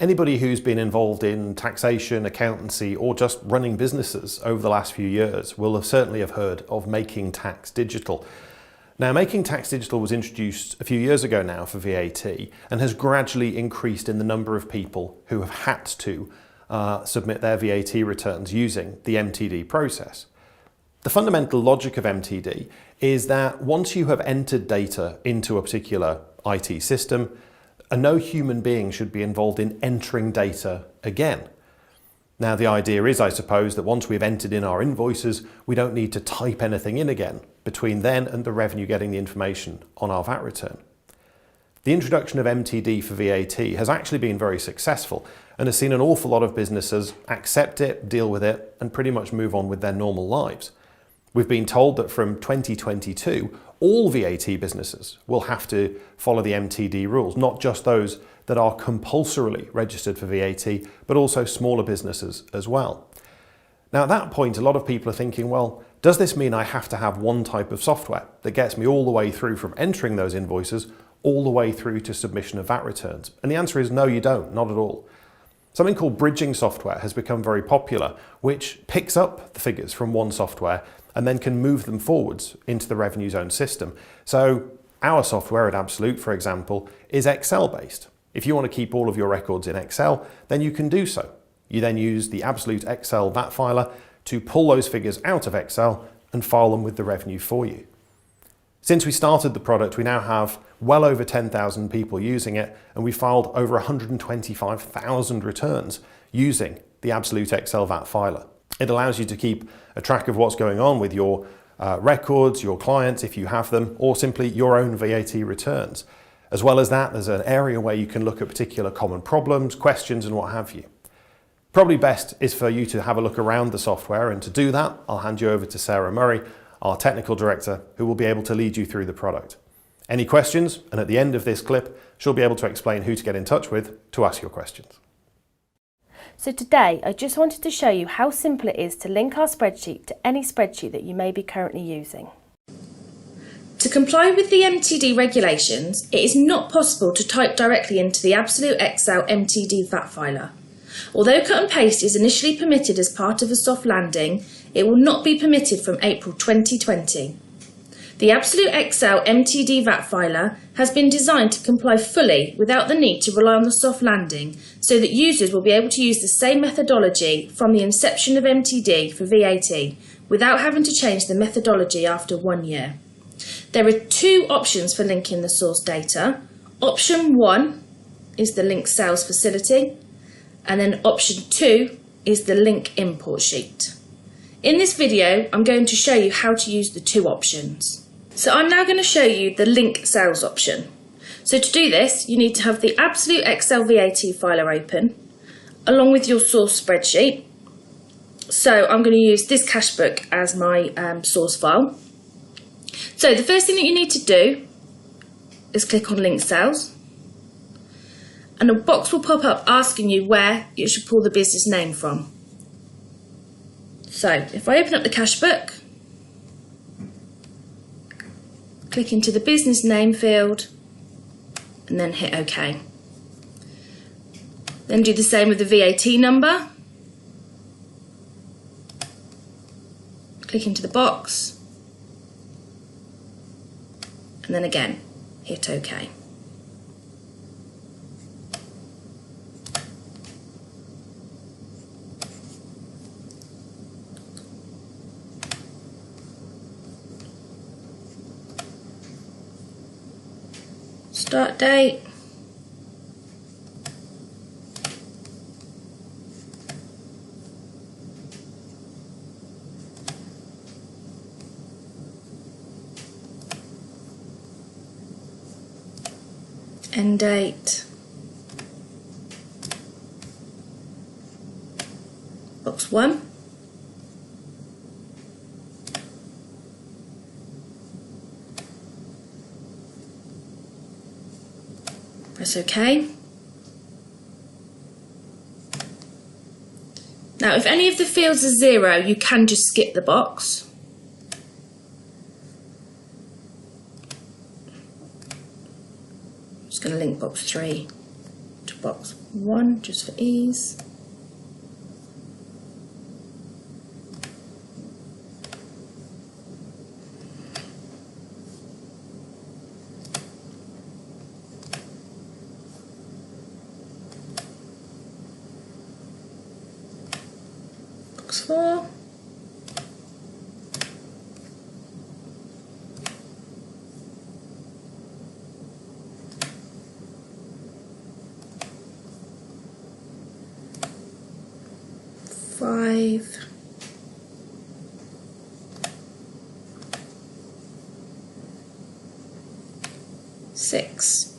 Anybody who's been involved in taxation, accountancy, or just running businesses over the last few years will have certainly have heard of Making Tax Digital. Now, Making Tax Digital was introduced a few years ago now for VAT and has gradually increased in the number of people who have had to submit their VAT returns using the MTD process. The fundamental logic of MTD is that once you have entered data into a particular IT system, no human being should be involved in entering data again. Now, the idea is, I suppose, that once we've entered in our invoices, we don't need to type anything in again between then and the revenue getting the information on our VAT return. The introduction of MTD for VAT has actually been very successful and has seen an awful lot of businesses accept it, deal with it, and pretty much move on with their normal lives. We've been told that from 2022, all VAT businesses will have to follow the MTD rules, not just those that are compulsorily registered for VAT, but also smaller businesses as well. Now, at that point, a lot of people are thinking, well, does this mean I have to have one type of software that gets me all the way through from entering those invoices all the way through to submission of VAT returns? And the answer is no, you don't, not at all. Something called bridging software has become very popular, which picks up the figures from one software and then can move them forwards into the revenue zone system. So our software at Absolute, for example, is Excel based. If you want to keep all of your records in Excel, then you can do so. You then use the Absolute Excel VAT filer to pull those figures out of Excel and file them with the revenue for you. Since we started the product, we now have well over 10,000 people using it, and we filed over 125,000 returns using the Absolute Excel VAT filer. It allows you to keep a track of what's going on with your records, your clients if you have them, or simply your own VAT returns. As well as that, there's an area where you can look at particular common problems, questions, and what have you. Probably best is for you to have a look around the software, and to do that, I'll hand you over to Sarah Murray, our technical director, who will be able to lead you through the product. Any questions, and at the end of this clip, she'll be able to explain who to get in touch with to ask your questions. So today, I just wanted to show you how simple it is to link our spreadsheet to any spreadsheet that you may be currently using. To comply with the MTD regulations, it is not possible to type directly into the Absolute Excel MTD VAT filer. Although cut and paste is initially permitted as part of a soft landing, it will not be permitted from April 2020. The Absolute Excel MTD VAT filer has been designed to comply fully without the need to rely on the soft landing, so that users will be able to use the same methodology from the inception of MTD for VAT without having to change the methodology after 1 year. There are two options for linking the source data. Option 1 is the link sales facility, and then option 2 is the link import sheet. In this video, I'm going to show you how to use the two options. So I'm now going to show you the link sales option. So to do this, you need to have the Absolute Excel VAT filer open, along with your source spreadsheet. So I'm going to use this cash book as my source file. So the first thing that you need to do is click on link sales, and a box will pop up asking you where you should pull the business name from. So if I open up the cash book, click into the business name field and then hit OK. Then do the same with the VAT number. Click into the box and then again hit OK. Start date, end date, box 1, press OK. Now if any of the fields are 0, you can just skip the box. I'm just going to link box 3 to box 1 just for ease. Box 4. Five. 6.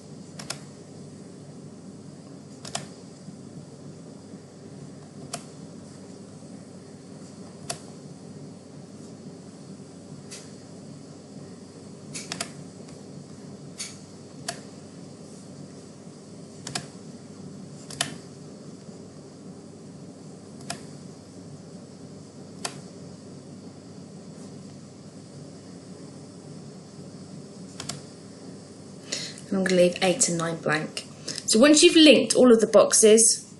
and I'm going to leave 8 and 9 blank. So once you've linked all of the boxes,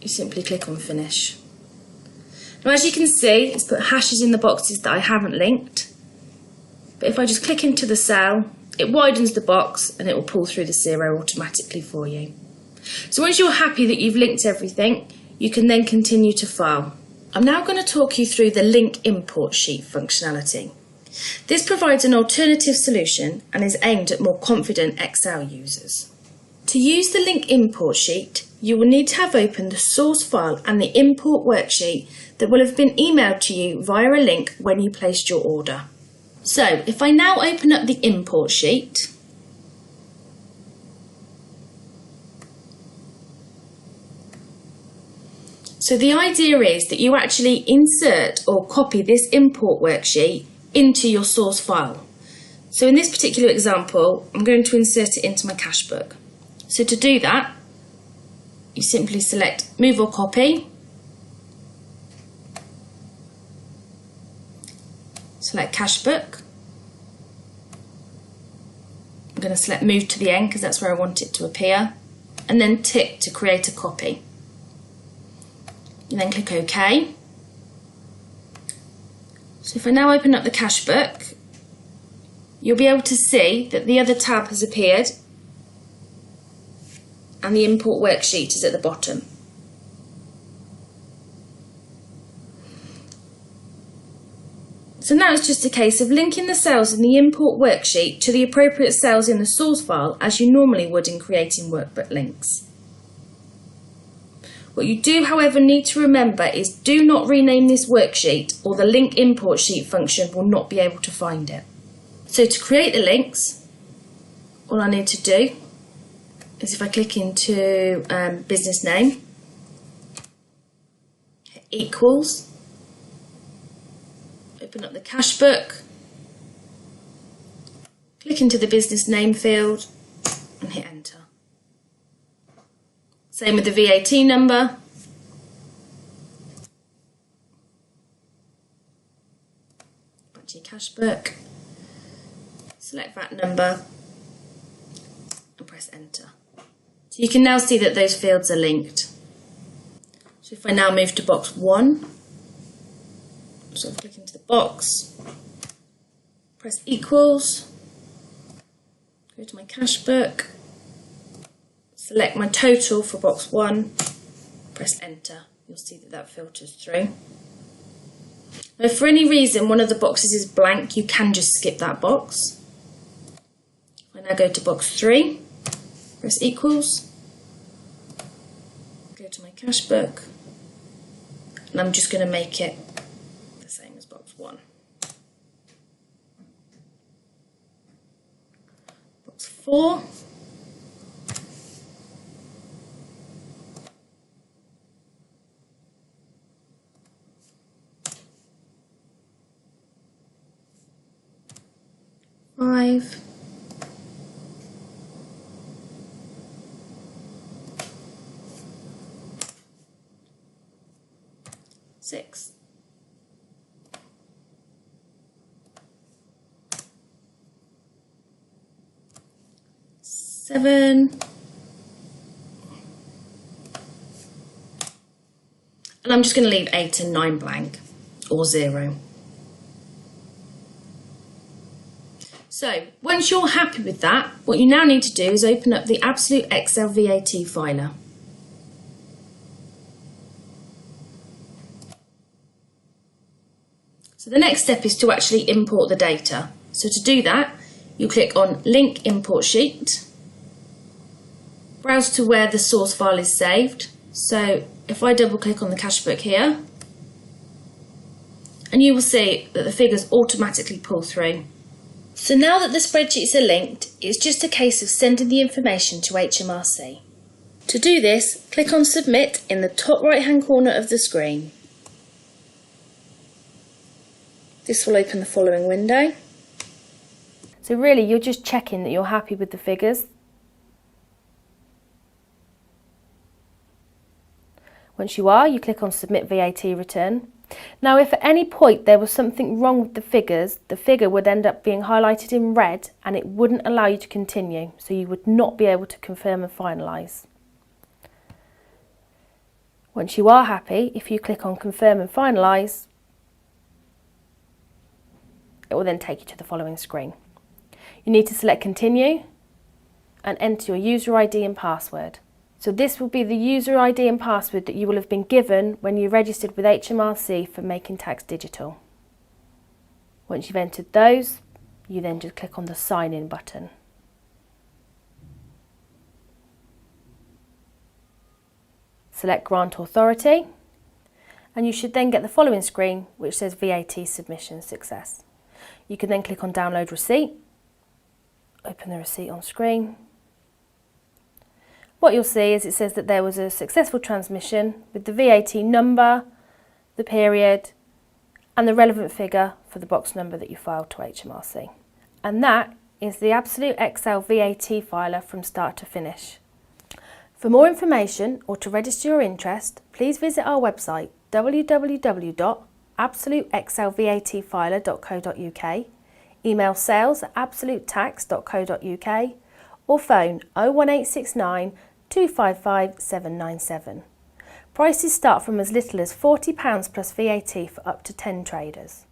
you simply click on finish. Now as you can see, it's put hashes in the boxes that I haven't linked, but if I just click into the cell, it widens the box and it will pull through the 0 automatically for you. So once you're happy that you've linked everything, you can then continue to file. I'm now going to talk you through the link import sheet functionality. This provides an alternative solution and is aimed at more confident Excel users. To use the link import sheet, you will need to have opened the source file and the import worksheet that will have been emailed to you via a link when you placed your order. So if I now open up the import sheet, so the idea is that you actually insert or copy this import worksheet into your source file. So in this particular example, I'm going to insert it into my cash book. So to do that, you simply select Move or Copy, select Cash Book. I'm going to select Move to the end because that's where I want it to appear, and then tick to create a copy. You then click OK. So if I now open up the cash book, you'll be able to see that the other tab has appeared and the import worksheet is at the bottom. So now it's just a case of linking the cells in the import worksheet to the appropriate cells in the source file as you normally would in creating workbook links. What you do, however, need to remember is do not rename this worksheet or the link import sheet function will not be able to find it. So to create the links, all I need to do is if I click into business name, hit equals, open up the cash book, click into the business name field and hit enter. Same with the VAT number. Back to your cash book, select VAT number and press enter. So you can now see that those fields are linked. So if I now move to box 1, so I'll click into the box, press equals, go to my cash book, select my total for box 1, press enter. You'll see that that filters through. Now if for any reason one of the boxes is blank, you can just skip that box. I now go to box 3, press equals, go to my cash book, and I'm just going to make it the same as box 1. Box 4. Five. 6. 7. And I'm just going to leave 8 and 9 blank, or 0. So once you're happy with that, what you now need to do is open up the Absolute Excel VAT filer. So the next step is to actually import the data. So to do that, you click on Link Import Sheet, browse to where the source file is saved. So if I double click on the cash book here, and you will see that the figures automatically pull through. So now that the spreadsheets are linked, it's just a case of sending the information to HMRC. To do this, click on Submit in the top right hand corner of the screen. This will open the following window. So really you're just checking that you're happy with the figures. Once you are, you click on Submit VAT Return. Now if at any point there was something wrong with the figures, the figure would end up being highlighted in red and it wouldn't allow you to continue, so you would not be able to confirm and finalise. Once you are happy, if you click on Confirm and Finalise, it will then take you to the following screen. You need to select Continue and enter your user ID and password. So this will be the user ID and password that you will have been given when you registered with HMRC for Making Tax Digital. Once you've entered those, you then just click on the Sign In button. Select Grant Authority, and you should then get the following screen which says VAT Submission Success. You can then click on Download Receipt, open the receipt on screen. What you'll see is it says that there was a successful transmission with the VAT number, the period and the relevant figure for the box number that you filed to HMRC. And that is the Absolute Excel VAT filer from start to finish. For more information or to register your interest, please visit our website www.absoluteexcelvatfiler.co.uk, email sales@absolutetax.co.uk or phone 01869 255 797. Prices start from as little as £40 plus VAT for up to 10 traders.